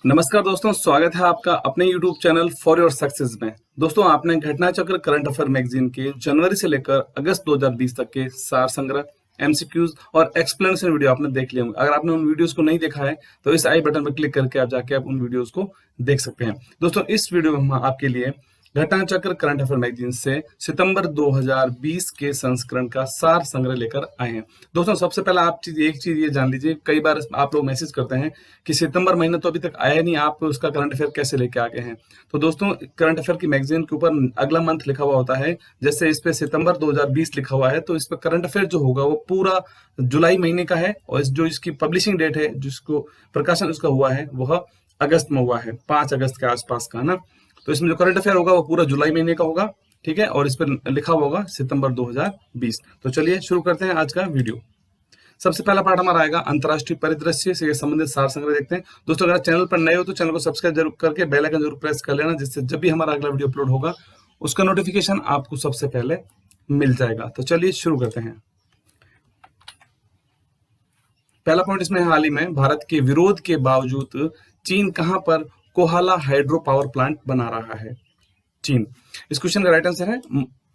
नमस्कार दोस्तों, स्वागत है आपका अपने YouTube channel for your success में। दोस्तों, आपने घटना चक्र करंट अफेयर मैगजीन के जनवरी से लेकर अगस्त 2020 तक के सार संग्रह, एमसीक्यूज और एक्सप्लेनेशन वीडियो आपने देख लिए होंगे। अगर आपने उन वीडियोस को नहीं देखा है तो इस आई बटन पर क्लिक करके आप जाके उन वीडियोस को देख सकते हैं। दोस्तों, इस वीडियो में हम आपके लिए घटना चक्र करंट अफेयर मैगजीन से सितंबर 2020 के संस्करण का सार संग्रह लेकर आए हैं। दोस्तों, सबसे पहला आप एक चीज ये जान लीजिए, कई बार आप लोग मैसेज करते हैं कि सितंबर महीना तो अभी तक आया नहीं, आप उसका करंट अफेयर कैसे लेके आ गए हैं। तो दोस्तों, करंट अफेयर की मैगजीन के ऊपर अगला मंथ लिखा हुआ होता है। जैसे इस पे सितंबर 2020 लिखा हुआ है तो इस पे करंट अफेयर जो होगा वो पूरा जुलाई महीने का है, और जो इसकी पब्लिशिंग डेट है, जिसको प्रकाशन उसका हुआ है, वह अगस्त में हुआ है, 5 अगस्त के आसपास का ना। तो इसमें जो करंट अफेयर होगा वो पूरा जुलाई महीने का होगा, ठीक है, और इस पर लिखा हुआ होगा सितंबर 2020। तो चलिए शुरू करते हैं आज का वीडियो। सबसे पहला पार्ट हमारा आएगा अंतर्राष्ट्रीय परिदृश्य से संबंधित सार संग्रह। देखते हैं दोस्तों, अगर चैनल पर नए हो तो चैनल को सब्सक्राइब जरूर करके बेल आइकन जरूर प्रेस कर लेना, जिससे जब भी हमारा अगला वीडियो अपलोड होगा उसका नोटिफिकेशन आपको सबसे पहले मिल जाएगा। तो चलिए शुरू करते हैं। पहला पॉइंट इसमें हाल ही में भारत के विरोध के बावजूद चीन कहां पर कोहाला हाइड्रो पावर प्लांट बना रहा है? चीन। इस क्वेश्चन का राइट आंसर है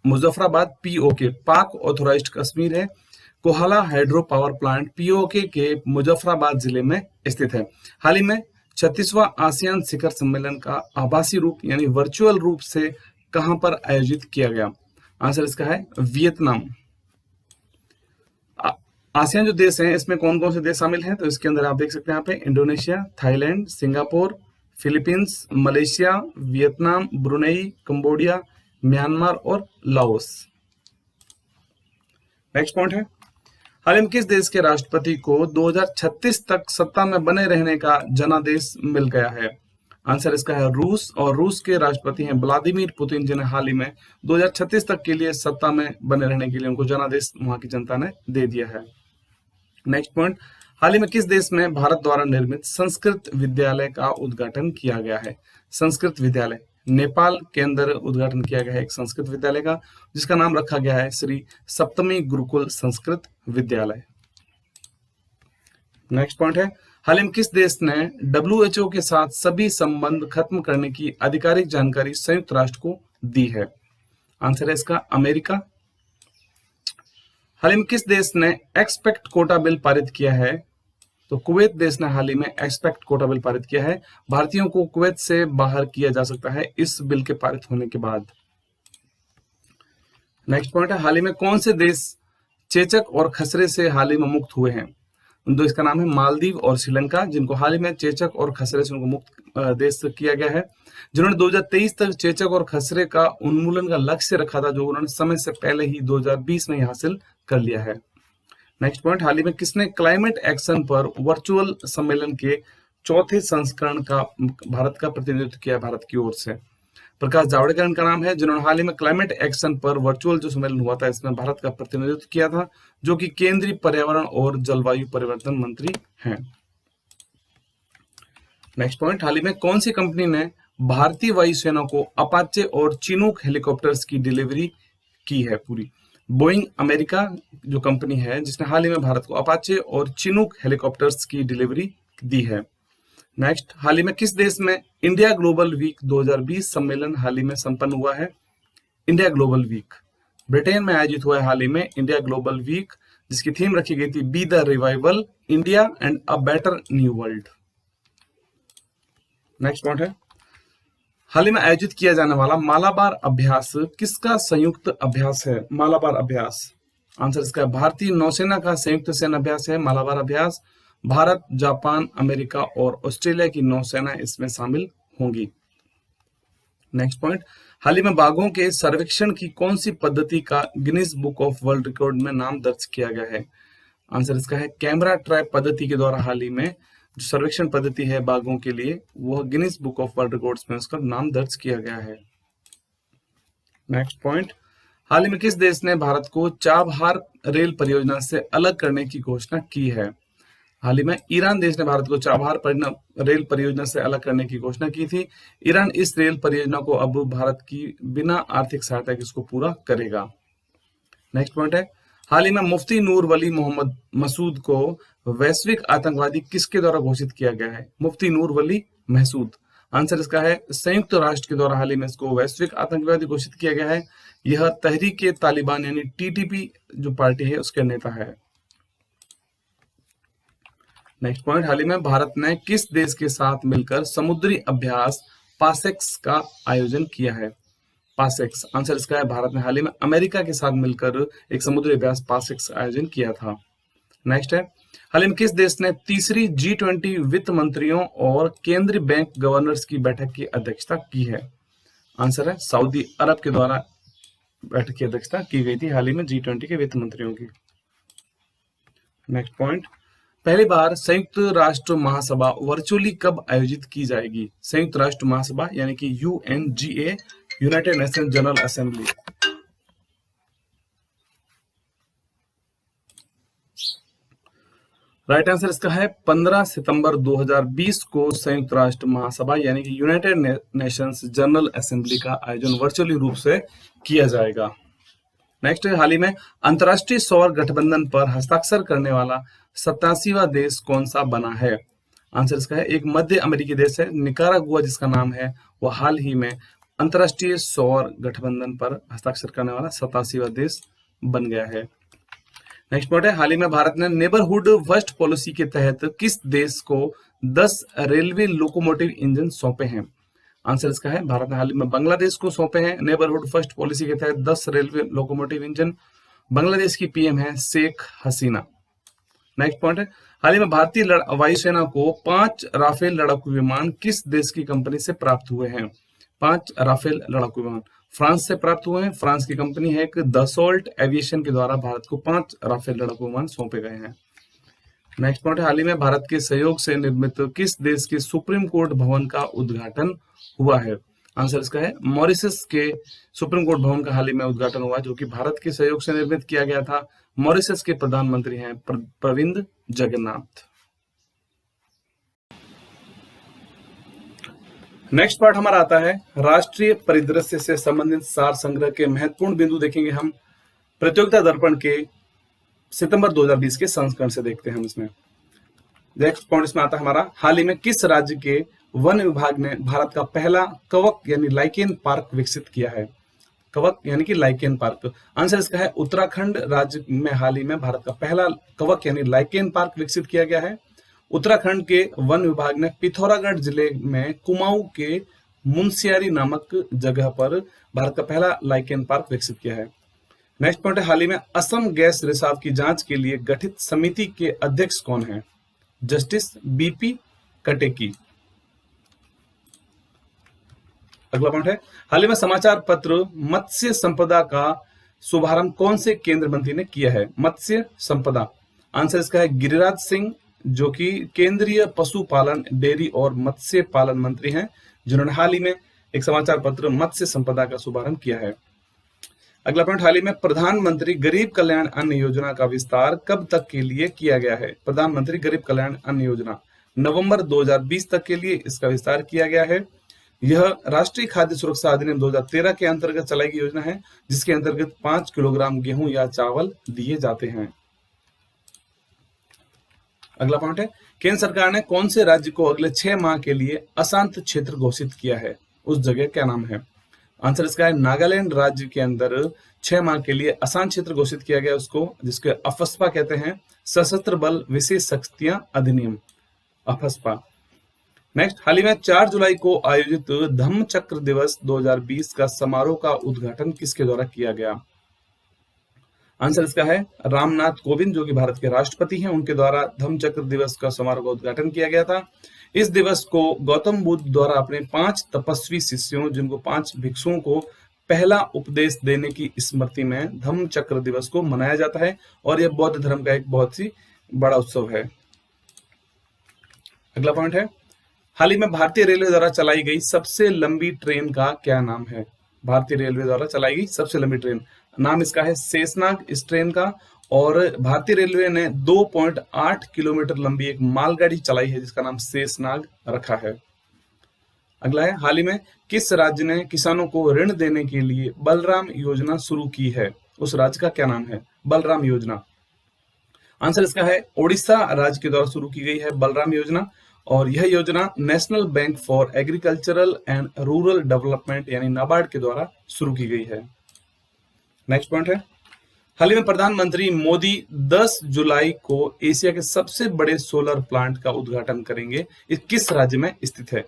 मुजफ्फराबाद, पीओके, पाक ऑथोराइज्ड कश्मीर है। Kohala hydro power plant PoK के मुजफ्फराबाद जिले में स्थित है। हाल ही में 36वां आसियान शिखर सम्मेलन का आभासी रूप यानी वर्चुअल रूप से कहां पर आयोजित किया गया? आंसर इसका है वियतनाम। आसियान जो देश हैं इसमें कौन कौन से देश शामिल हैं? तो इसके अंदर आप देख सकते हैं यहाँ पे Indonesia, Thailand, Singapore, Philippines, Malaysia, Vietnam, Brunei, Cambodia, Myanmar और लाओस। नेक्स्ट पॉइंट है, हाल ही में किस देश के राष्ट्रपति को 2036 तक सत्ता में बने रहने का जनादेश मिल गया है? आंसर इसका है रूस, और रूस के राष्ट्रपति हैं व्लादिमीर पुतिन, जिन्हें हाल ही में 2036 तक के लिए सत्ता में बने रहने के लिए उनको जनादेश वहां की जनता ने दे दिया है। नेक्स्ट पॉइंट, हाल ही में किस देश में भारत द्वारा निर्मित संस्कृत विद्यालय का उद्घाटन किया गया है? संस्कृत विद्यालय नेपाल के अंदर उद्घाटन किया गया है एक संस्कृत विद्यालय का, जिसका नाम रखा गया है श्री सप्तमी गुरुकुल संस्कृत विद्यालय। नेक्स्ट पॉइंट है, हाल ही में किस देश ने WHO के साथ सभी संबंध खत्म करने की आधिकारिक जानकारी संयुक्त राष्ट्र को दी है? आंसर है इसका अमेरिका। हाल ही में किस देश ने एक्सपेक्ट कोटा बिल पारित किया है? तो कुवैत देश ने हाल ही में एक्सपेक्ट कोटा बिल पारित किया है। भारतीयों को कुवैत से बाहर किया जा सकता है इस बिल के पारित होने के बाद। नेक्स्ट पॉइंट है, हाल ही में कौन से देश चेचक और खसरे से हाल ही में मुक्त हुए हैं? उन दो इसका नाम है मालदीव और श्रीलंका, जिनको हाल ही में चेचक और खसरे से उनको मुक्त देश किया गया है, जिन्होंने 2023 तक चेचक और खसरे का उन्मूलन का लक्ष्य रखा था, जो उन्होंने समय से पहले ही 2020 में ही हासिल कर लिया है। नेक्स्ट पॉइंट, हाल ही में किसने क्लाइमेट एक्शन पर वर्चुअल सम्मेलन के चौथे संस्करण का भारत का प्रतिनिधित्व किया? भारत की ओर से प्रकाश जावड़ेकर इनका नाम है, जिन्होंने हाल ही में क्लाइमेट एक्शन पर वर्चुअल जो सम्मेलन हुआ था इसमें भारत का प्रतिनिधित्व किया था, जो कि केंद्रीय पर्यावरण और जलवायु परिवर्तन मंत्री हैं। नेक्स्ट पॉइंट, हाल ही में कौन सी कंपनी ने भारतीय वायुसेना को अपाचे और चिनूक हेलीकॉप्टर्स की डिलीवरी की है पूरी? बोइंग अमेरिका जो कंपनी है, जिसने हाल ही में भारत को अपाचे और चिनूक हेलीकॉप्टर्स की डिलीवरी दी है। नेक्स्ट, हाल ही में किस देश में इंडिया ग्लोबल वीक 2020 सम्मेलन हाल ही में संपन्न हुआ है? इंडिया ग्लोबल वीक ब्रिटेन में आयोजित हुआ है हाल ही में इंडिया ग्लोबल वीक, जिसकी थीम रखी गई थी be the revival India and a better new world. Next point है, हाल ही में आयोजित किया जाने वाला मालाबार अभ्यास किसका संयुक्त अभ्यास है? मालाबार अभ्यास, आंसर इसका भारतीय नौसेना का संयुक्त सैन्य अभ्यास है मालाबार अभ्यास। भारत, जापान, अमेरिका और ऑस्ट्रेलिया की नौसेना इसमें शामिल होंगी। नेक्स्ट पॉइंट, हाल ही में बाघों के सर्वेक्षण की कौन सी पद्धति का Guinness book of world record में नाम दर्ज किया गया है? आंसर इसका है कैमरा ट्रैप पद्धति के द्वारा हाल ही में जो सर्वेक्षण पद्धति है बाघों के लिए, वह Guinness book of world records में उसका नाम दर्ज किया गया है। नेक्स्ट पॉइंट, हाल ही में किस देश ने भारत को चाबहार रेल परियोजना से अलग करने की घोषणा की है? हाल ही में ईरान देश ने भारत को चाबहार रेल परियोजना से अलग करने की घोषणा की थी। ईरान इस रेल परियोजना को अब भारत की बिना आर्थिक सहायता के इसको पूरा करेगा। नेक्स्ट पॉइंट है, हाल ही में मुफ्ती नूर वली मोहम्मद मसूद को वैश्विक आतंकवादी किसके द्वारा घोषित किया गया है? मुफ्ती नूर वली महसूद। आंसर इसका है संयुक्त राष्ट्र के द्वारा हाल ही में इसको वैश्विक आतंकवादी घोषित किया गया है। यह तहरीक तालिबान यानी टीटीपी जो पार्टी है उसके नेता है। नेक्स्ट पॉइंट, हाल ही में भारत ने किस देश के साथ मिलकर समुद्री अभ्यास पासेक्स का आयोजन किया है? पासेक्स, आंसर इसका है भारत ने हाल ही में अमेरिका के साथ मिलकर एक समुद्री अभ्यास पासेक्स आयोजन किया था। नेक्स्ट है, हाल ही में किस देश ने तीसरी G20 वित्त मंत्रियों और केंद्रीय बैंक गवर्नर्स की बैठक की अध्यक्षता की है? आंसर है सऊदी अरब के द्वारा बैठक की अध्यक्षता की गई थी हाल ही में G20 के वित्त मंत्रियों की। नेक्स्ट पॉइंट, पहली बार संयुक्त राष्ट्र महासभा वर्चुअली कब आयोजित की जाएगी? संयुक्त राष्ट्र महासभा यानी कि UNGA, United nation general assembly. Right answer इसका है 15 सितंबर 2020 को संयुक्त राष्ट्र महासभा यानी कि यूनाइटेड नेशंस जनरल असेंबली का आयोजन वर्चुअली रूप से किया जाएगा। नेक्स्ट है, हाल ही में अंतर्राष्ट्रीय सौर गठबंधन पर हस्ताक्षर करने वाला 87वां देश कौन सा बना है? आंसर इसका है एक मध्य अमेरिकी देश है निकारागुआ जिसका नाम है, वह हाल ही में अंतर्राष्ट्रीय सौर गठबंधन पर हस्ताक्षर करने वाला 87वां देश बन गया है। नेक्स्ट पॉइंट है, हाल ही में भारत ने नेबरहुड फर्स्ट पॉलिसी के तहत किस देश को 10 रेलवे लोकोमोटिव इंजन सौंपे हैं? आंसर इसका है भारत ने हाल ही में बांग्लादेश को सौंपे हैं नेबरहुड फर्स्ट पॉलिसी के तहत 10 रेलवे लोकोमोटिव इंजन। बांग्लादेश की पीएम है शेख हसीना। नेक्स्ट पॉइंट है, हाल ही में भारतीय वायुसेना को 5 राफेल लड़ाकू विमान किस देश की कंपनी से प्राप्त हुए हैं? 5 राफेल लड़ाकू विमान फ्रांस से प्राप्त हुए हैं। फ्रांस की कंपनी है एक दसॉल्ट एविएशन के द्वारा भारत को 5 राफेल लड़ाकू विमान सौंपे गए हैं। नेक्स्ट पॉइंट है, हाल ही में भारत के सहयोग से निर्मित किस देश के सुप्रीम कोर्ट भवन का उद्घाटन हुआ है? आंसर इसका है मॉरिशस के सुप्रीम कोर्ट भवन का हाल ही में उद्घाटन हुआ जो कि भारत के सहयोग से निर्मित किया गया था। मॉरिशस के प्रधानमंत्री हैं प्रविंद जगन्नाथ। नेक्स्ट पार्ट हमारा आता है राष्ट्रीय परिदृश्य से संबंधित सार संग्रह के महत्वपूर्ण बिंदु देखेंगे हम प्रतियोगिता दर्पण के सितंबर 2020 के संस्करण से देखते हैं हम इसमें। नेक्स्ट पॉइंट इसमें आता है हमारा हाल ही में किस राज्य के वन विभाग ने भारत का पहला कवक यानी लाइकेन पार्क विकसित किया है? कवक यानी कि लाइकेन पार्क, आंसर इसका है उत्तराखंड राज्य में हाल ही में भारत का पहला कवक यानी लाइकेन पार्क विकसित किया गया है। उत्तराखंड के वन विभाग ने पिथौरागढ़ जिले में कुमाऊं के मुनस्यारी नामक जगह पर भारत का पहला लाइकेन पार्क विकसित किया है। नेक्स्ट पॉइंट है, हाल ही में असम गैस रिसाव की जांच के लिए गठित समिति के अध्यक्ष कौन है? Justice BP Katakey. अगला पॉइंट है, हाल ही में समाचार पत्र मत्स्य संपदा का शुभारंभ कौन से केंद्रीय मंत्री ने किया है? मत्स्य संपदा, आंसर इसका है गिरिराज सिंह जो कि केंद्रीय पशुपालन, डेयरी और मत्स्य पालन मंत्री हैं, जिन्होंने हाल ही में एक समाचार पत्र मत्स्य संपदा का शुभारंभ किया है। अगला पॉइंट, हाल ही में प्रधानमंत्री गरीब कल्याण अन्न योजना का विस्तार कब तक के लिए किया गया है? प्रधानमंत्री गरीब कल्याण अन्न योजना नवंबर 2020 तक के लिए इसका विस्तार किया गया है। यह राष्ट्रीय खाद्य सुरक्षा अधिनियम 2013 के अंतर्गत चलाई गई योजना है जिसके अंतर्गत 5 किलोग्राम गेहूं या चावल दिए जाते हैं। अगला पॉइंट है, केंद्र सरकार ने कौन से राज्य को अगले 6 माह के लिए अशांत क्षेत्र घोषित किया है? उस जगह क्या नाम है? आंसर इसका है नागालैंड राज्य के अंदर 6 माह के लिए अशांत क्षेत्र घोषित किया गया उसको, जिसके अफस्पा कहते हैं, सशस्त्र बल विशेष शक्तियां अधिनियम, अफस्पा। नेक्स्ट, हाल ही में 4 जुलाई को आयोजित धम्म चक्र दिवस 2020 का समारोह का उद्घाटन किसके द्वारा किया गया? आंसर इसका है रामनाथ कोविंद जो कि भारत के राष्ट्रपति हैं, उनके द्वारा धम्म चक्र दिवस का समारोह का उद्घाटन किया गया था। इस दिवस को गौतम बुद्ध द्वारा अपने 5 तपस्वी शिष्यों, जिनको 5 भिक्षुओं को पहला उपदेश देने की स्मृति में धम्म चक्र दिवस को मनाया जाता है और यह बौद्ध धर्म का एक बहुत ही बड़ा उत्सव है। अगला पॉइंट है, हाल ही में भारतीय रेलवे द्वारा चलाई गई सबसे लंबी ट्रेन का क्या नाम है? भारतीय रेलवे द्वारा चलाई गई सबसे लंबी ट्रेन, नाम इसका है शेषनाग इस ट्रेन का, और भारतीय रेलवे ने 2.8 किलोमीटर लंबी एक मालगाड़ी चलाई है जिसका नाम शेषनाग रखा है। अगला है, हाल ही में किस राज्य ने किसानों को ऋण देने के लिए बलराम योजना शुरू की है? उस राज्य का क्या नाम है? बलराम योजना। आंसर इसका है ओडिशा राज्य के द्वारा शुरू की गई है बलराम योजना, और यह योजना national bank for agricultural and rural development यानी नाबार्ड के द्वारा शुरू की गई है। नेक्स्ट पॉइंट है, हाल ही में प्रधानमंत्री मोदी 10 जुलाई को एशिया के सबसे बड़े सोलर प्लांट का उद्घाटन करेंगे। ये किस राज्य में स्थित है?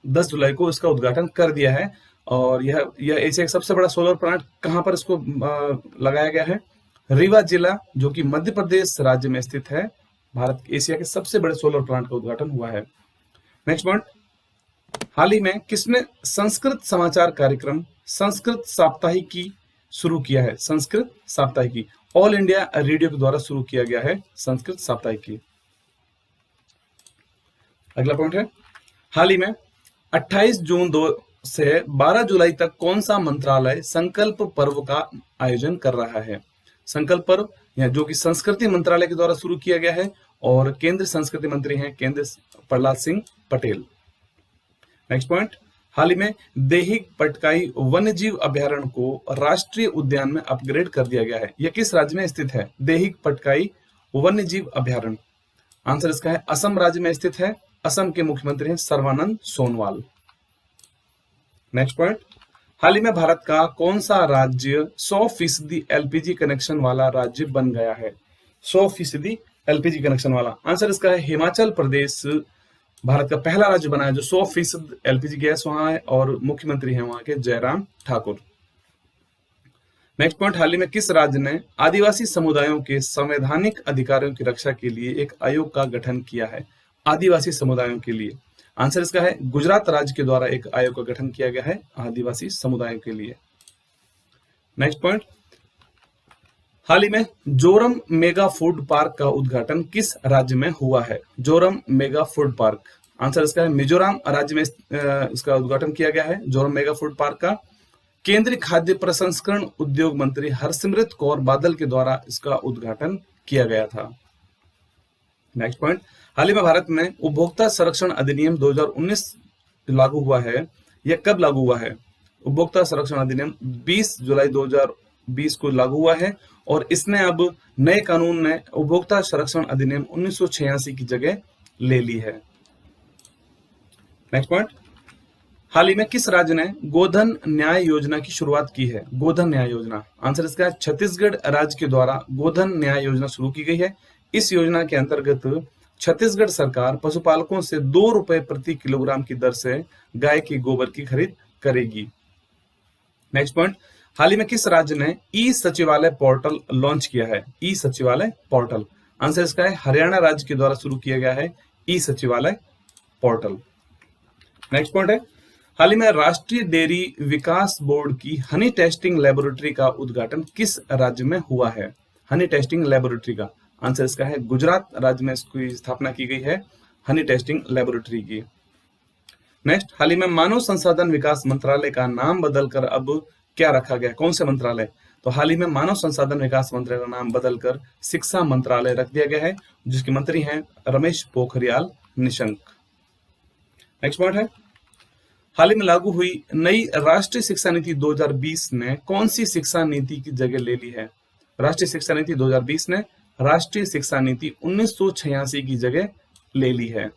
10 जुलाई को इसका उद्घाटन कर दिया है, और यह एशिया का सबसे बड़ा सोलर प्लांट कहां पर इसको लगाया गया है? रीवा जिला, जो कि मध्य प्रदेश राज्य में स्थित है। भारत एशिया के सबसे बड़े सोलर प्लांट का उद्घाटन हुआ है। नेक्स्ट पॉइंट, हाल ही में किसने संस्कृत समाचार कार्यक्रम संस्कृत साप्ताहिकी शुरू किया है? संस्कृत साप्ताहिकी ऑल इंडिया रेडियो के द्वारा शुरू किया गया है संस्कृत साप्ताहिकी। अगला पॉइंट है, हाल ही में 28 जून 2 से 12 जुलाई तक कौन सा मंत्रालय संकल्प पर्व का आयोजन कर रहा है? संकल्प पर्व जो कि संस्कृति मंत्रालय के द्वारा शुरू किया गया है, और केंद्रीय संस्कृति मंत्री हैं केंद्र प्रहलाद सिंह पटेल। नेक्स्ट पॉइंट, हाल ही में देहिक पटकाई वन्यजीव अभयारण्य को राष्ट्रीय उद्यान में अपग्रेड कर दिया गया है। यह किस राज्य में स्थित है? देहिक पटकाई वन्यजीव अभयारण्य। आंसर इसका है असम राज्य में स्थित है। असम के मुख्यमंत्री हैं सर्बानंद सोनोवाल। नेक्स्ट पॉइंट, हाल ही में भारत का कौन सा राज्य 100% एलपीजी कनेक्शन वाला राज्य बन गया है? 100% एलपीजी कनेक्शन वाला। आंसर इसका है हिमाचल प्रदेश भारत का पहला राज्य बना है जो 100% एलपीजी गैस वहां है, और मुख्यमंत्री हैं वहां के जयराम ठाकुर। नेक्स्ट पॉइंट, हाल ही में किस राज्य ने आदिवासी समुदायों के संवैधानिक अधिकारों की रक्षा के लिए एक आयोग का गठन किया है? आदिवासी समुदायों के लिए। आंसर इसका है गुजरात राज्य के द्वारा एक आयोग का गठन किया गया है आदिवासी समुदायों के लिए। नेक्स्ट पॉइंट, हाल ही में जोरम मेगा फूड पार्क का उद्घाटन किस राज्य में हुआ है? Zoram mega food park. Answer इसका है मिजोरम राज्य में इसका उद्घाटन किया गया है जोरम मेगा फूड पार्क का। केंद्रीय खाद्य प्रसंस्करण उद्योग मंत्री हरसिमरत कौर बादल के द्वारा इसका उद्घाटन किया गया था। नेक्स्ट पॉइंट, हाल ही में भारत में उपभोक्ता संरक्षण अधिनियम 2019 लागू हुआ है। यह कब लागू हुआ है? उपभोक्ता संरक्षण अधिनियम 20 जुलाई 2020 को लागू हुआ है, और इसने अब नए कानून ने उपभोक्ता संरक्षण अधिनियम 1986 की जगह ले ली है। नेक्स्ट पॉइंट, हाल ही में किस राज्य ने गोधन न्याय योजना की शुरुआत की है? गोधन न्याय योजना। आंसर इसका है छत्तीसगढ़ राज्य के द्वारा गोधन न्याय योजना शुरू की गई है। इस योजना के अंतर्गत छत्तीसगढ़ सरकार पशुपालकों से 2 रुपए प्रति किलोग्राम की दर से गाय के गोबर की खरीद करेगी। नेक्स्ट पॉइंट, हाल ही में किस राज्य ने ई सचिवालय पोर्टल लॉन्च किया है? ई सचिवालय पोर्टल। आंसर इसका है हरियाणा राज्य के द्वारा शुरू किया गया है ई सचिवालय पोर्टल। नेक्स्ट पॉइंट है, हाल ही में राष्ट्रीय डेयरी विकास बोर्ड की हनी टेस्टिंग लेबोरेटरी का उद्घाटन किस राज्य में हुआ है? हनी टेस्टिंग लेबोरेटरी का। आंसर इसका है गुजरात राज्य में इसकी स्थापना की गई है हनी टेस्टिंग लेबोरेटरी की। नेक्स्ट, हाल ही में मानव संसाधन विकास मंत्रालय का नाम बदलकर अब क्या रखा गया? कौन से मंत्रालय? तो हाल ही में मानव संसाधन विकास मंत्रालय का नाम बदलकर शिक्षा मंत्रालय रख दिया गया है, जिसके मंत्री हैं रमेश पोखरियाल निशंक। नेक्स्ट पॉइंट है, हाल ही में लागू हुई नई राष्ट्रीय शिक्षा नीति 2020 ने कौन सी शिक्षा नीति की जगह ले ली है? राष्ट्रीय शिक्षा नीति 2020 ने राष्ट्रीय शिक्षा नीति 1986 की जगह ले ली है।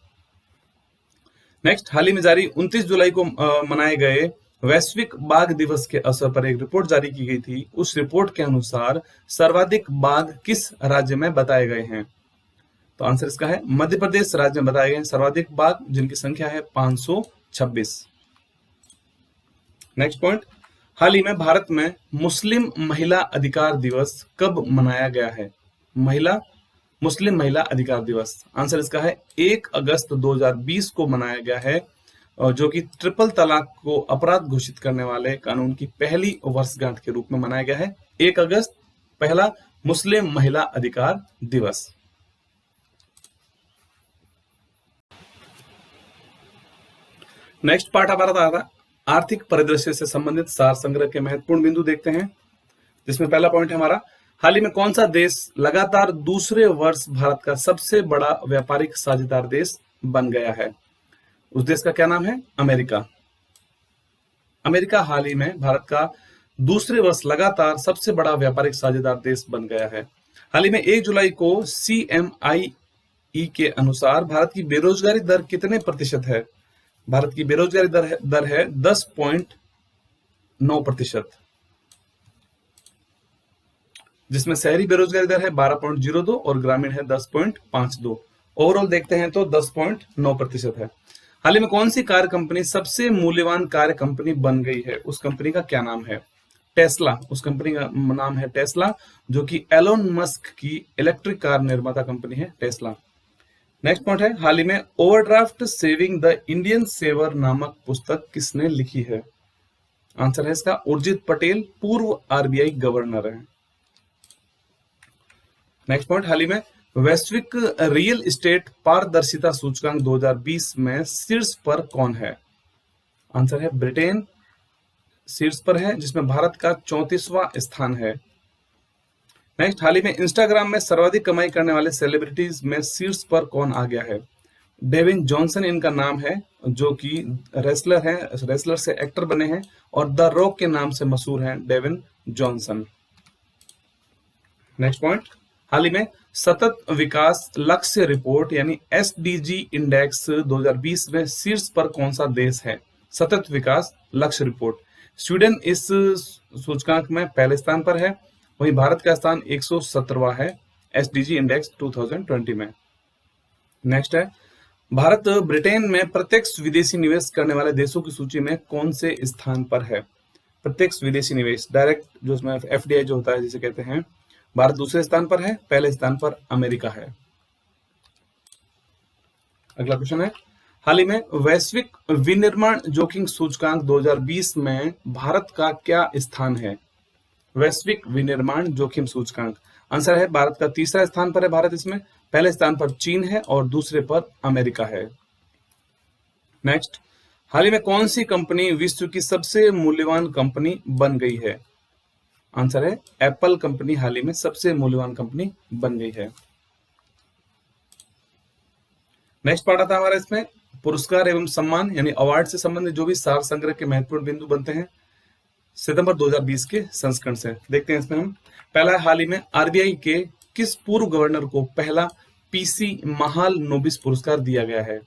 नेक्स्ट, हाल ही में जारी 29 जुलाई को मनाए गए वैश्विक बाघ दिवस के अवसर पर एक रिपोर्ट जारी की गई थी। उस रिपोर्ट के अनुसार सर्वाधिक बाघ किस राज्य में बताए गए हैं? तो आंसर इसका है मध्य प्रदेश राज्य में बताए गए सर्वाधिक बाघ, जिनकी संख्या है 526। नेक्स्ट पॉइंट, हाल ही में भारत में मुस्लिम महिला अधिकार दिवस कब मनाया गया है? मुस्लिम महिला अधिकार दिवस। आंसर इसका है 1 अगस्त 2020 को मनाया गया है, जो कि ट्रिपल तलाक को अपराध घोषित करने वाले कानून की पहली वर्षगांठ के रूप में मनाया गया है। 1 अगस्त पहला मुस्लिम महिला अधिकार दिवस। नेक्स्ट पार्ट हमारा आर्थिक परिदृश्य से संबंधित सार संग्रह के महत्वपूर्ण बिंदु देखते हैं, जिसमें पहला पॉइंट है हमारा, हाल ही में कौन सा देश लगातार दूसरे वर्ष भारत का सबसे बड़ा व्यापारिक साझेदार देश बन गया है? उस देश का क्या नाम है? अमेरिका। अमेरिका हाल ही में भारत का दूसरे वर्ष लगातार सबसे बड़ा व्यापारिक साझेदार देश बन गया है। हाल ही में 1 जुलाई को CMIE के अनुसार भारत की बेरोजगारी दर कितने प्रतिशत है? भारत की बेरोजगारी दर है 10.9%, जिसमें शहरी बेरोजगारी दर है 12.02 और ग्रामीण है 10.52। ओवरऑल देखते हैं तो 10.9% है। हाल ही में कौन सी कार कंपनी सबसे मूल्यवान कार कंपनी बन गई है? उस कंपनी का क्या नाम है? टेस्ला। उस कंपनी का नाम है टेस्ला, जो कि एलोन मस्क की इलेक्ट्रिक कार निर्माता कंपनी है टेस्ला। नेक्स्ट पॉइंट है, हाल ही में overdraft saving the Indian saver नामक पुस्तक किसने लिखी है? आंसर है इसका उर्जित पटेल, पूर्व RBI गवर्नर है। नेक्स्ट पॉइंट, हाल ही में वैश्विक रियल एस्टेट पारदर्शिता सूचकांक 2020 में शीर्ष पर कौन है? आंसर है ब्रिटेन शीर्ष पर है, जिसमें भारत का 34वां स्थान है। नेक्स्ट, हाल ही में इंस्टाग्राम में सर्वाधिक कमाई करने वाले सेलिब्रिटीज में शीर्ष पर कौन आ गया है? डेविन जॉनसन इनका नाम है, जो कि रेसलर हैं, रेसलर से एक्टर बने हैं और द रॉक के नाम से मशहूर हैं डेविन जॉनसन। नेक्स्ट पॉइंट, हाल ही में सतत विकास लक्ष्य रिपोर्ट यानी SDG इंडेक्स 2020 में शीर्ष पर कौन सा देश है? सतत विकास लक्ष्य रिपोर्ट, स्वीडन इस सूचकांक में पहले स्थान पर है, वहीं भारत का स्थान 117वां है SDG इंडेक्स 2020 में। नेक्स्ट है, भारत ब्रिटेन में प्रत्यक्ष विदेशी निवेश करने वाले देशों की सूची में कौन से स्थान पर है? प्रत्यक्ष विदेशी निवेश, डायरेक्ट जो उसमें FDI जो होता है जिसे कहते हैं, भारत दूसरे स्थान पर है, पहले स्थान पर अमेरिका है। अगला क्वेश्चन है, हाल ही में वैश्विक विनिर्माण जोखिम सूचकांक 2020 में भारत का क्या स्थान है? वैश्विक विनिर्माण जोखिम सूचकांक, आंसर है भारत का तीसरा स्थान पर है भारत इसमें, पहले स्थान पर चीन है और दूसरे पर अमेरिका है। नेक्स्ट, हाल ही में कौन सी कंपनी विश्व की सबसे मूल्यवान कंपनी बन गई है? आंसर है एप्पल कंपनी हाल ही में सबसे मूल्यवान कंपनी बन गई है। नेक्स्ट पार्ट आता है हमारा इसमें पुरस्कार एवं सम्मान यानी अवार्ड से संबंधित जो भी सार संग्रह के महत्वपूर्ण बिंदु बनते हैं सितंबर 2020 के संस्करण से। देखते हैं इसमें हम, पहला है, हाल ही में RBI के किस पूर्व गवर्नर को पहला PC महालनोबिस पुरस्कार दिया गया है?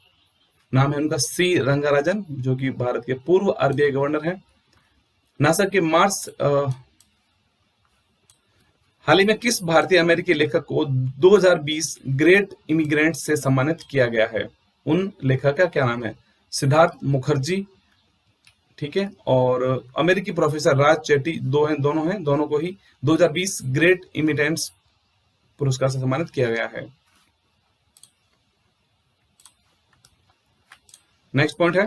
नाम है उनका C रंगाराजन, जो कि भारत के पूर्व RBI गवर्नर है। नासा के मार्स हाल ही में किस भारतीय अमेरिकी लेखक को 2020 ग्रेट इमिग्रेंट से सम्मानित किया गया है? उन लेखक का क्या नाम है? सिद्धार्थ मुखर्जी, ठीक है, और अमेरिकी प्रोफेसर राज चेट्टी दोनों को ही 2020 ग्रेट इमिग्रेंट्स पुरस्कार से सम्मानित किया गया है। नेक्स्ट पॉइंट है,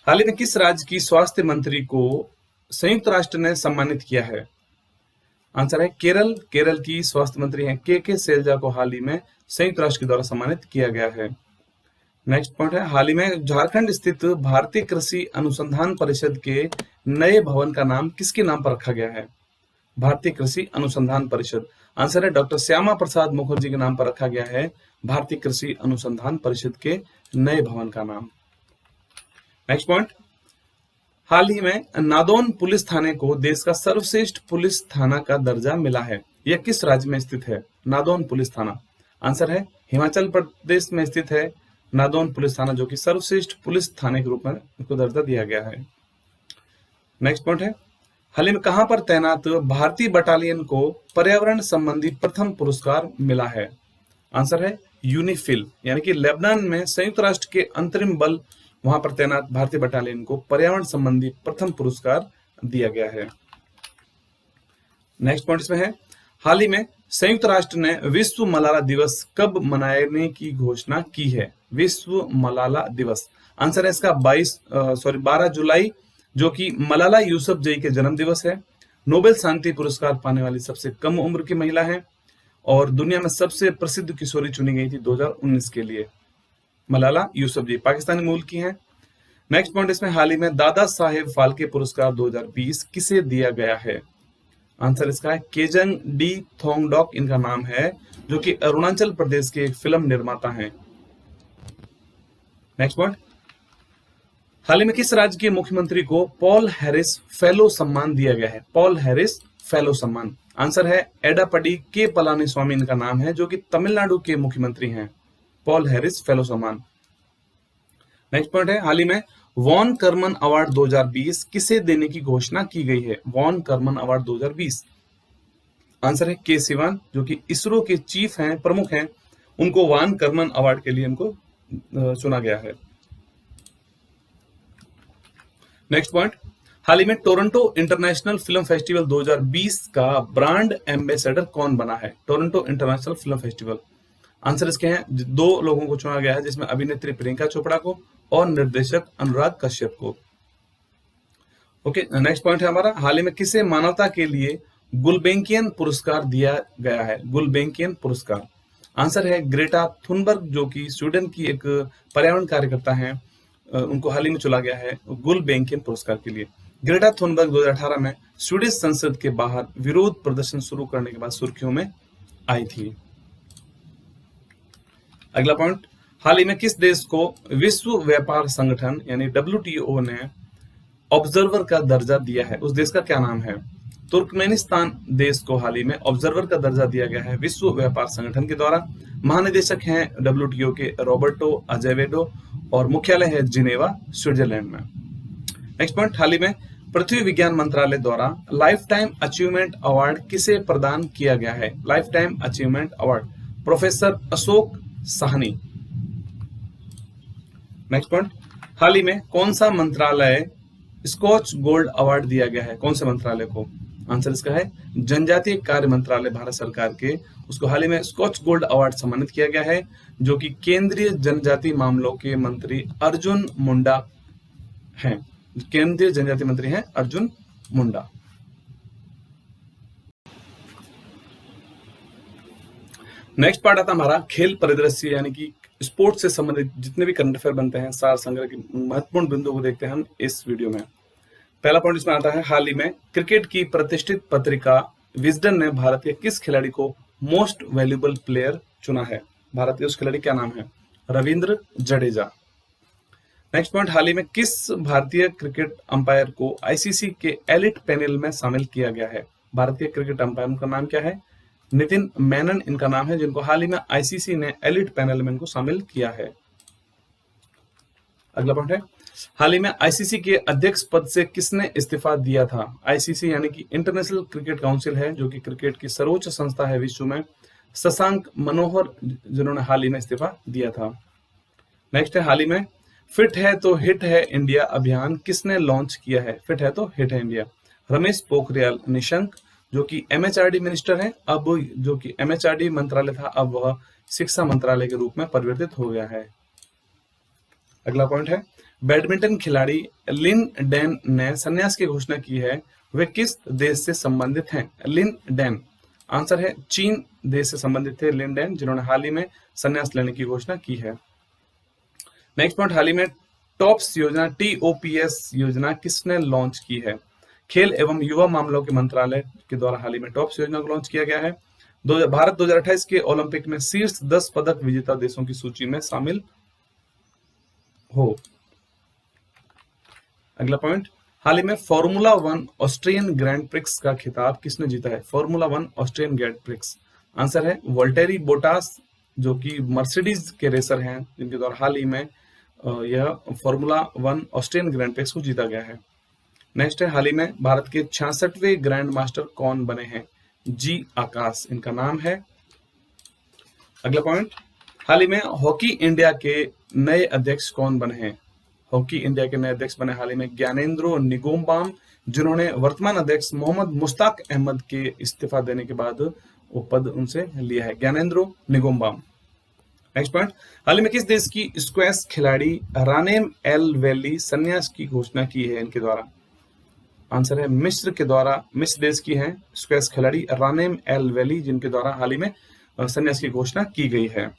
हाल ही में किस राज्य की स्वास्थ्य मंत्री को संयुक्त राष्ट्र ने सम्मानित किया है? आंसर है केरल। केरल की स्वास्थ्य मंत्री हैं के शैलजा को हाल ही में संयुक्त राष्ट्र के द्वारा सम्मानित किया गया है। नेक्स्ट पॉइंट है, हाल ही में झारखंड स्थित भारतीय कृषि अनुसंधान परिषद के नए भवन का नाम किसके नाम पर रखा गया है? भारतीय कृषि अनुसंधान परिषद, आंसर है डॉक्टर श्यामा प्रसाद मुखर्जी के नाम पर रखा गया है भारतीय कृषि अनुसंधान परिषद के नए भवन का नाम। नेक्स्ट पॉइंट, हाल ही में नादौन पुलिस थाने को देश का सर्वश्रेष्ठ पुलिस थाना का दर्जा मिला है। यह किस राज्य में स्थित है? नादौन पुलिस थाना, आंसर है हिमाचल प्रदेश में स्थित है नादौन पुलिस थाना, जो कि सर्वश्रेष्ठ पुलिस थाने के रूप में इसको दर्जा दिया गया है। नेक्स्ट पॉइंट है, हाल ही में कहां पर तैनात भारतीय बटालियन को पर्यावरण संबंधी प्रथम पुरस्कार मिला है? आंसर है यूनिफिल, यानी कि लेबनान में संयुक्त राष्ट्र के अंतरिम बल वहां पर तैनात भारतीय बटालियन को पर्यावरण संबंधी प्रथम पुरस्कार दिया गया है। नेक्स्ट पॉइंट इसमें है, हाल ही में संयुक्त राष्ट्र ने विश्व मलाला दिवस कब मनाने की घोषणा की है? विश्व मलाला दिवस, आंसर है इसका 12 जुलाई, जो कि मलाला यूसुफजई के जन्म दिवस है। नोबेल शांति पुरस्कार पाने वाली सबसे कम उम्र की महिला है और दुनिया में सबसे प्रसिद्ध किशोरी चुनी गई थी 2019 के लिए। मलाला यूसुफजई पाकिस्तानी मूल की हैं। नेक्स्ट पॉइंट इसमें, हाल ही में दादा साहेब फाल्के पुरस्कार 2020 किसे दिया गया है? आंसर इसका है केजंग डी थोंगडॉक इनका नाम है, जो कि अरुणाचल प्रदेश के एक फिल्म निर्माता हैं। नेक्स्ट पॉइंट, हाल ही में किस राज्य के मुख्यमंत्री को पॉल हैरिस फेलो सम्मान दिया गया है? पॉल हैरिस फेलो सम्मान। आंसर है एडापडी के पलानीस्वामी इनका नाम है, जो कि तमिलनाडु के मुख्यमंत्री हैं। पॉल हैरिस फेलो सम्मान। नेक्स्ट पॉइंट है, हाल ही में वॉन कर्मन अवार्ड 2020 किसे देने की घोषणा की गई है? Von Karman award 2020। आंसर है के सिवान, जो कि इसरो के चीफ हैं, प्रमुख हैं, उनको वान कर्मन अवार्ड के लिए उनको चुना गया है। नेक्स्ट पॉइंट, हाल ही में टोरंटो इंटरनेशनल फिल्म फेस्टिवल 2020 का ब्रांड एम्बेसडर कौन बना है? Toronto international film festival. Answer इसके हैं, दो लोगों को चुना गया है, जिसमें अभिनेत्री प्रियंका चोपड़ा को और निर्देशक अनुराग कश्यप को। ओके, नेक्स्ट पॉइंट है हमारा, हाल ही में किसे मानवता के लिए गुलबेंकियन पुरस्कार दिया गया है? गुलबेंकियन पुरस्कार। आंसर है ग्रेटा थुनबर्ग, जो कि स्वीडन की एक पर्यावरण कार्यकर्ता हैं, उनको हाल ही में चुना गया है गुलबेंकियन पुरस्कार के लिए। ग्रेटा थुनबर्ग 2018 में स्वीडिश संसद के बाहर विरोध प्रदर्शन शुरू करने के बाद सुर्खियों में आई थी। अगला पॉइंट, हाल ही में किस देश को विश्व व्यापार संगठन यानी WTO ने ऑब्जर्वर का दर्जा दिया है? उस देश का क्या नाम है? तुर्कमेनिस्तान देश को हाल ही में ऑब्जर्वर का दर्जा दिया गया है विश्व व्यापार संगठन के द्वारा। महानिदेशक हैं WTO के रॉबर्टो अजेवेडो और मुख्यालय है जिनेवा, स्विट्जरलैंड में। नेक्स्ट पॉइंट, हाल ही में पृथ्वी विज्ञान मंत्रालय द्वारा लाइफ टाइम अचीवमेंट अवार्ड किसे प्रदान किया गया है? Life time achievement award professor Ashok Sahni. Next point, हाल ही में कौन सा मंत्रालय स्कॉच गोल्ड अवार्ड दिया गया है? कौन से मंत्रालय को? आंसर इसका है जनजातीय कार्य मंत्रालय भारत सरकार के, उसको हाल ही में स्कॉच गोल्ड अवार्ड सम्मानित किया गया है, जो कि केंद्रीय जनजातीय मामलों के मंत्री अर्जुन मुंडा हैं। केंद्रीय जनजातीय मंत्री हैं अर्जुन मुंडा। नेक्स्ट पार्ट आता हमारा खेल परिदृश्य, यानी कि स्पोर्ट्स से संबंधित जितने भी करंट अफेयर बनते हैं, सार संग्रह के महत्वपूर्ण बिंदु को देखते हैं हम इस वीडियो में। पहला पॉइंट इसमें आता है, हाल ही में क्रिकेट की प्रतिष्ठित पत्रिका विजडन ने भारत के किस खिलाड़ी को मोस्ट वैल्यूएबल प्लेयर चुना है? भारत के उस खिलाड़ी क्या नाम है? रविंद्र जडेजा। नेक्स्ट पॉइंट, हाल ही में किस भारतीय क्रिकेट अंपायर को ICC के एलिट पैनल में शामिल किया गया है? भारत के क्रिकेट अंपायर का नाम क्या है? नितिन मेनन इनका नाम है, जिनको हाल ही में ICC ने एलिट पैनल में इनको शामिल किया है। अगला पॉइंट है, हाल ही में ICC के अध्यक्ष पद से किसने इस्तीफा दिया था? ICC यानी कि इंटरनेशनल क्रिकेट काउंसिल है, जो कि क्रिकेट की सर्वोच्च संस्था है विश्व में। शशांक मनोहर, जिन्होंने हाल ही में इस्तीफा दिया था। नेक्स्ट है, हाल ही में फिट है तो हिट है इंडिया अभियान किसने लॉन्च किया है? फिट है तो हिट है इंडिया। रमेश पोखरियाल निशंक, जो कि MHRD मिनिस्टर है, अब जो कि MHRD मंत्रालय था, अब वह शिक्षा मंत्रालय के रूप में परिवर्तित हो गया है। अगला पॉइंट है, बैडमिंटन खिलाड़ी लिन डैन ने संन्यास की घोषणा की है, वे किस देश से संबंधित हैं? Lin Dan. आंसर है चीन देश से संबंधित थे लिन डैन, जिन्होंने हाल ही में संन्यास लेने की घोषणा की है। नेक्स्ट पॉइंट, हाल ही में टॉप्स योजना TOPS योजना किसने लॉन्च की है? खेल एवं युवा मामलों के मंत्रालय के द्वारा हाल ही में टॉप्स योजना को लॉन्च किया गया है। भारत 2028 के ओलंपिक में शीर्ष 10 पदक विजेता देशों की सूची में शामिल हो। अगला पॉइंट, हाल ही में फॉर्मूला 1 ऑस्ट्रियन ग्रैंड प्रिक्स का खिताब किसने जीता है? Formula 1 Austrian grand prix. Answer है वोल्टेरी बोटास, जो कि मर्सिडीज के रेसर हैं, जिनके द्वारा हाल ही में यह फॉर्मूला 1 ऑस्ट्रियन ग्रैंड प्रिक्स को जीता गया है। नेक्स्ट है, हाल ही में भारत के 66वें ग्रैंड मास्टर कौन बने हैं? G आकाश इनका नाम है। अगला पॉइंट, हाल ही में हॉकी इंडिया के नए अध्यक्ष कौन बने हैं? हॉकी इंडिया के नए अध्यक्ष बने हाल ही में ज्ञानेंद्रो निगोम्बाम, जिन्होंने वर्तमान अध्यक्ष मोहम्मद मुश्ताक अहमद के इस्तीफा देने के बाद वो पद उनसे लिया है, ज्ञानेंद्रो निगोम्बाम। नेक्स्ट पॉइंट, हाल ही में किस देश की स्क्वैश खिलाड़ी रानेम एल वैली संन्यास की घोषणा की है इनके द्वारा? आंसर है मिस्र के द्वारा, मिस्र देश की हैं स्क्वैश खिलाड़ी रानेम एल वैली, जिनके द्वारा हाल ही में संन्यास की घोषणा की गई है।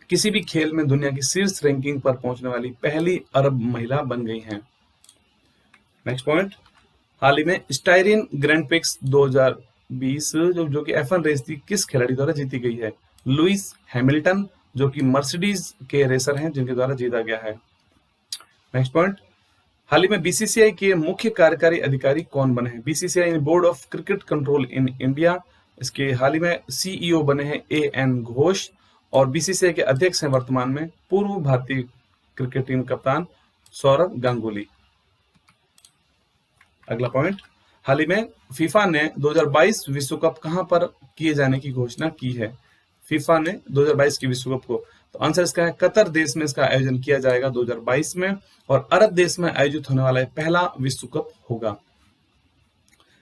किसी भी खेल में दुनिया की शीर्ष रैंकिंग पर पहुंचने वाली पहली अरब महिला बन गई हैं। नेक्स्ट पॉइंट, हाल ही में स्टायरिन ग्रैंड प्रिक्स 2020 जो कि F1 रेस थी, किस खिलाड़ी द्वारा जीती गई है? लुइस हैमिल्टन, जो कि मर्सिडीज के रेसर हैं, जिनके द्वारा जीता गया है। नेक्स्ट पॉइंट, हाल ही में बीसीसीआई के मुख्य कार्यकारी अधिकारी कौन बने हैं? BCCI board of cricket control in India, इसके हाल ही में सीईओ बने हैं एएन घोष, और बीसीसीआई के अध्यक्ष हैं वर्तमान में पूर्व भारतीय क्रिकेट टीम कप्तान सौरव गांगुली। अगला पॉइंट, हाल ही में फीफा ने 2022 विश्व कप कहां पर किए जाने की घोषणा की है? फीफा ने 2022 की विश्व कप को, तो आंसर इसका है कतर देश में इसका आयोजन किया जाएगा 2022 में, और अरब देश में आयोजित होने वाला पहला विश्व कप होगा।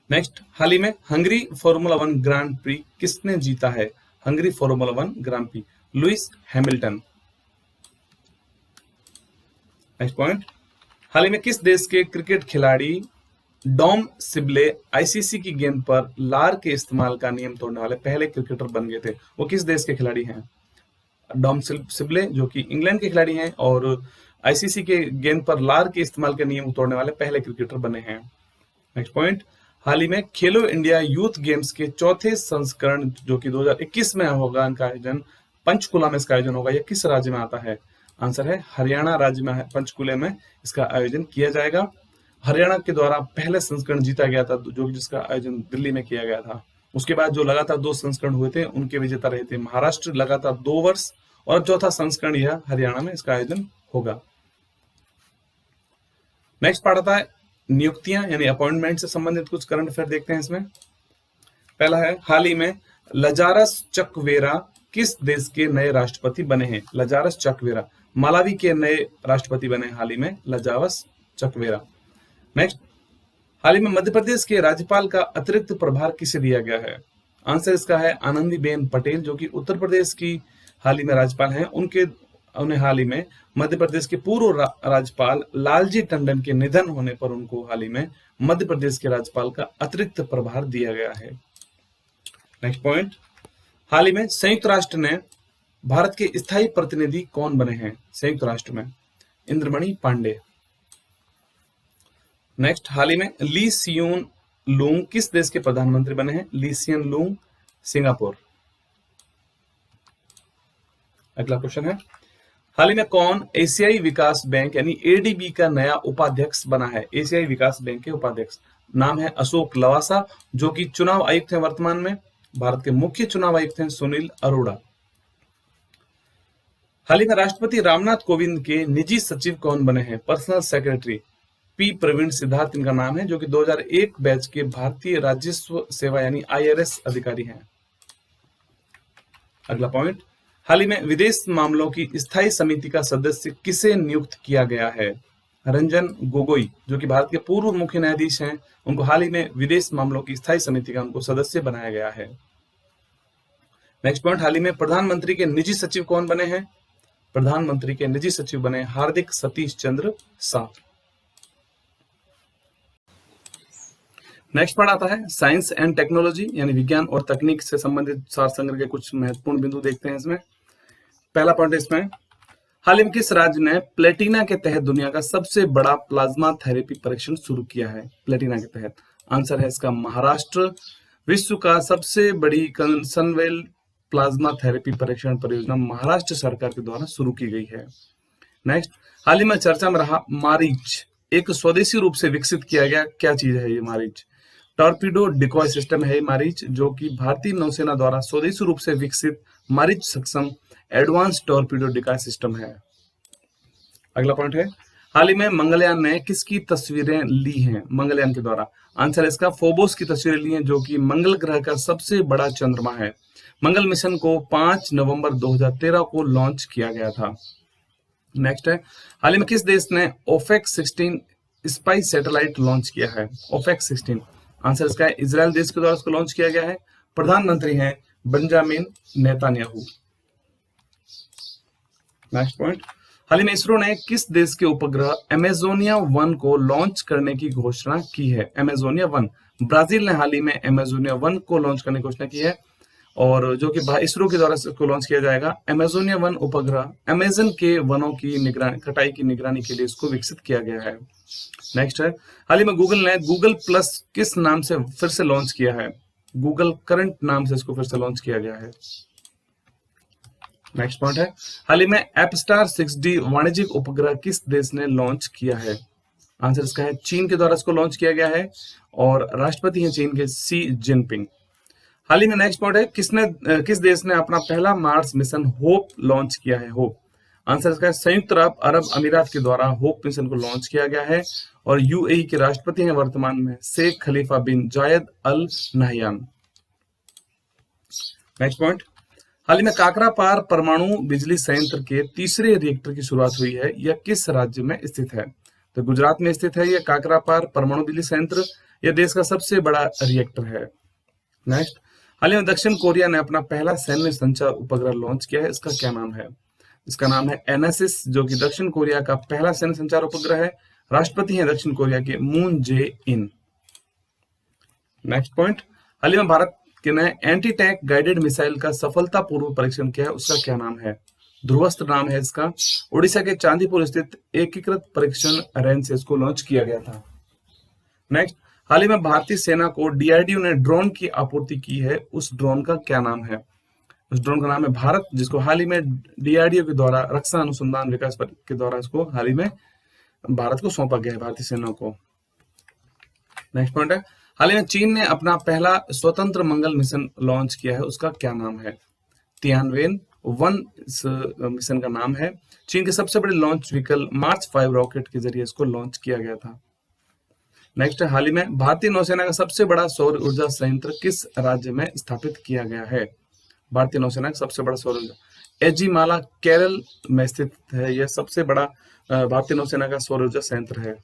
नेक्स्ट, हाल ही में हंगरी फॉर्मूला 1 ग्रांड प्री किसने जीता है? Hungary formula 1 grand prix Lewis Hamilton. Next point, हाल ही में किस देश के क्रिकेट खिलाड़ी डॉम सिबले आईसीसी की गेंद पर लार के इस्तेमाल का नियम तोड़ने वाले पहले क्रिकेटर बन गए थे? वो किस देश के खिलाड़ी हैं? डॉम सिबले जो कि इंग्लैंड के खिलाड़ी हैं और आईसीसी के गेंद पर लार के इस्तेमाल के नियम तोड़ने वाले पहले क्रिकेटर बने हैं। नेक्स्ट पॉइंट, हाल ही में खेलो इंडिया यूथ गेम्स के चौथे संस्करण जो कि 2021 में होगा, इनका आयोजन पंचकुला में इसका आयोजन होगा। यह किस राज्य में आता है? आंसर है हरियाणा राज्य में, पंचकुले में इसका आयोजन किया जाएगा। हरियाणा के द्वारा पहले संस्करण जीता गया था, जो जिसका आयोजन दिल्ली में किया गया था। उसके बाद जो लगातार 2 संस्करण हुए थे उनके विजेता रहे थे महाराष्ट्र लगातार 2 वर्ष, और चौथा संस्करण यह हरियाणा में इसका आयोजन होगा। नेक्स्ट पार्ट आता है नियुक्तियां यानी अपॉइंटमेंट से संबंधित कुछ करंट अफेयर देखते हैं इसमें। पहला है, हाल ही में लजारस चकवेरा किस देश के नए राष्ट्रपति बने हैं? लजारस चकवेरा मालावी के नए राष्ट्रपति बने हाल ही में लजारस चकवेरा। नेक्स्ट, हाल ही में मध्य प्रदेश के राज्यपाल का अतिरिक्त प्रभार किसे दिया गया है? आंसर इसका है आनंदीबेन पटेल जो कि उत्तर प्रदेश की हाल ही में राज्यपाल हैं। उन्हें हाल ही में मध्य प्रदेश के पूर्व राज्यपाल लालजी टंडन के निधन होने पर उनको हाल ही में मध्य प्रदेश के राज्यपाल का अतिरिक्त प्रभार दिया गया है। नेक्स्ट पॉइंट, हाल ही में संयुक्त राष्ट्र ने भारत के स्थायी प्रतिनिधि कौन बने हैं? संयुक्त राष्ट्र में इंद्रमणि पांडे। नेक्स्ट, हाल ही में ली सियन लूंग किस देश के प्रधानमंत्री बने हैं? ली सियन लूंग सिंगापुर। अगला क्वेश्चन है, हाल ही में कौन एशियाई विकास बैंक यानी एडीबी का नया उपाध्यक्ष बना है? एशियाई विकास बैंक के उपाध्यक्ष नाम है अशोक लवासा जो कि चुनाव आयुक्त हैं वर्तमान में। भारत के मुख्य चुनाव आयुक्त हैं सुनील अरोड़ा। हाल ही में राष्ट्रपति रामनाथ कोविंद के निजी सचिव कौन बने हैं? Personal secretary P Praveen Siddharth इनका नाम है जो कि 2001 बैच के भारतीय राजस्व सेवा यानी आईआरएस अधिकारी हैं। अगला पॉइंट, हाल ही में विदेश मामलों की स्थायी समिति का सदस्य किसे नियुक्त किया गया है? रंजन गोगोई जो कि भारत के पूर्व मुख्य न्यायाधीश हैं, उनको हाल ही में विदेश मामलों की स्थायी समिति का उनको सदस्य बनाया गया है। नेक्स्ट पॉइंट, हाल ही में प्रधानमंत्री के निजी सचिव कौन बने हैं? प्रधानमंत्री के निजी सचिव बने हार्दिक सतीश चंद्र शाह। नेक्स्ट पार्ट आता है साइंस एंड टेक्नोलॉजी यानी विज्ञान और तकनीक से संबंधित सार संग्रह के कुछ महत्वपूर्ण बिंदु देखते हैं इसमें। पहला पॉइंट इसमें, हाल ही में किस राज्य ने प्लेटिना के तहत दुनिया का सबसे बड़ा प्लाज्मा थेरेपी परीक्षण शुरू किया है? प्लेटिना के तहत आंसर है इसका महाराष्ट्र। विश्व का सबसे बड़ी कंसनवेल प्लाज्मा थेरेपी परीक्षण परियोजना महाराष्ट्र सरकार के द्वारा शुरू की गई है। नेक्स्ट, हाल ही में चर्चा में रहा मारीच एक स्वदेशी रूप से विकसित किया गया क्या चीज है? ये मारीच टॉर्पीडो डिकॉय सिस्टम है मारीच जो कि भारतीय नौसेना द्वारा स्वदेशी रूप से विकसित मारीच सक्षम एडवांस टॉर्पीडो डिकॉय सिस्टम है। अगला पॉइंट है, हाल ही में मंगलयान ने किसकी तस्वीरें ली हैं? मंगलयान के द्वारा आंसर इसका फोबोस की तस्वीरें ली हैं जो कि मंगल ग्रह का सबसे बड़ा चंद्रमा है। मंगल मिशन को 5 नवंबर 2013 को लॉन्च किया गया था। नेक्स्ट है, हाल ही में किस देश ने ओफेक्स 16 स्पाई सैटेलाइट लॉन्च किया है? ओफेक्स 16 आंसर इसका है इजराइल देश के द्वारा इसको लॉन्च किया गया है। प्रधानमंत्री हैं बेंजामिन नेतान्याहू। नेक्स्ट पॉइंट, हाल ही में इसरो ने किस देश के उपग्रह अमेजोनिया 1 को लॉन्च करने की घोषणा की है? अमेजोनिया 1 ब्राजील ने हाल ही में अमेजोनिया 1 को लॉन्च करने की घोषणा की है और जो कि इसरो के द्वारा इसको लॉन्च किया जाएगा। अमेजोनिया 1 उपग्रह अमेजन के वनों की निगरानी कटाई की निगरानी के लिए इसको विकसित किया गया है। नेक्स्ट है, हाल ही में गूगल ने गूगल प्लस किस नाम से फिर से लॉन्च किया है? गूगल करंट नाम से इसको फिर से लॉन्च किया गया है। नेक्स्ट पॉइंट है, हाल ही में एपस्टार 6D वाणिज्यिक उपग्रह किस देश ने लॉन्च किया है? आंसर इसका है चीन के द्वारा इसको लॉन्च किया गया है और राष्ट्रपति हैं चीन के शी जिनपिंग। हाल ही में नेक्स्ट पॉइंट है, किस देश ने अपना पहला मार्स मिशन होप लॉन्च किया है? होप, आंसर इसका है संयुक्त अरब अमीरात के द्वारा होप मिशन को लॉन्च किया गया है और यूएई के राष्ट्रपति हैं वर्तमान में शेख खलीफा बिन जायद अल नहयान। नेक्स्ट पॉइंट, हाल ही में काकरापार परमाणु बिजली संयंत्र के तीसरे रिएक्टर की शुरुआत हुई है, यह किस राज्य में स्थित है? तो गुजरात में स्थित है यह काकरापार परमाणु बिजली संयंत्र, यह देश का सबसे बड़ा रिएक्टर है। नेक्स्ट, हाल ही में दक्षिण कोरिया ने अपना पहला सैन्य संचार उपग्रह लॉन्च किया है, इसका क्या नाम है? इसका नाम है एनासिस, जो कि दक्षिण कोरिया का पहला सैन्य संचार उपग्रह है। राष्ट्रपति हैं दक्षिण कोरिया के मून जे इन। नेक्स्ट पॉइंट, हाल ही में भारत के नए एंटी टैंक गाइडेड मिसाइल का सफलतापूर्वक परीक्षण किया है, उसका क्या नाम है? ध्रुवस्त्र नाम है इसका। ओडिशा के चांदीपुर स्थित एकीकृत परीक्षण रेंज से इसको लॉन्च किया गया था। नेक्स्ट, हाल ही में भारतीय सेना को डीआरडीओ ने ड्रोन की आपूर्ति की है, उस ड्रोन का क्या नाम है? उस ड्रोन का नाम है भारत, जिसको हाल ही में डीआरडीओ के द्वारा रक्षा अनुसंधान विकास के द्वारा इसको हाल ही में भारत को सौंपा गया है, भारतीय सेना को। नेक्स्ट पॉइंट है, हाल ही में चीन ने अपना पहला स्वतंत्र मंगल मिशन लॉन्च किया है, उसका क्या नाम है? तियानवेन-1 इस मिशन का नाम है। चीन के सबसे बड़े लॉन्च व्हीकल मार्च 5 रॉकेट के जरिए इसको लॉन्च किया गया था। नेक्स्ट, हाल ही में भारतीय नौसेना का सबसे बड़ा सौर ऊर्जा संयंत्र किस राज्य में स्थापित किया गया है? भारतीय नौसेना का सबसे बड़ा सौर ऊर्जा एजीमाला केरल में स्थित है, यह सबसे बड़ा भारतीय नौसेना का सौर ऊर्जा संयंत्र है।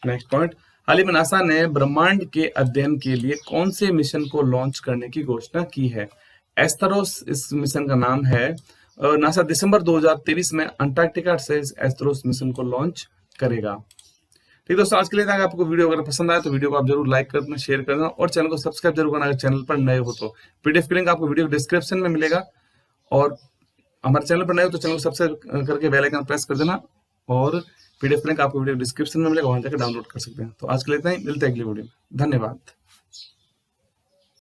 नेक्स्ट पॉइंट, हाल ही में नासा ने ब्रह्मांड के अध्ययन के लिए कौन से मिशन को लॉन्च करने की घोषणा की है? एस्टेरोस इस मिशन का नाम है। नासा दिसंबर 2023 में अंटार्कटिका से एस्टेरोस मिशन को लॉन्च करेगा। ठीक दोस्तों, आज के लिए अगर आपको वीडियो अगर पसंद आए तो वीडियो को आप जरूर लाइक कर देना, शेयर कर देना और चैनल को सब्सक्राइब जरूर करना अगर चैनल पर नए हो तो। पीडीएफ की लिंक आपको वीडियो डिस्क्रिप्शन में मिलेगा और हमारे चैनल पर नए हो तो चैनल को सब्सक्राइब करके बेल आइकन प्रेस कर देना और पीडीएफ लिंक आपको वीडियो डिस्क्रिप्शन में मिलेगा, वहां जाकर डाउनलोड कर सकते हैं। तो आज के लिए इतना ही, मिलते हैं अगली वीडियो में। धन्यवाद।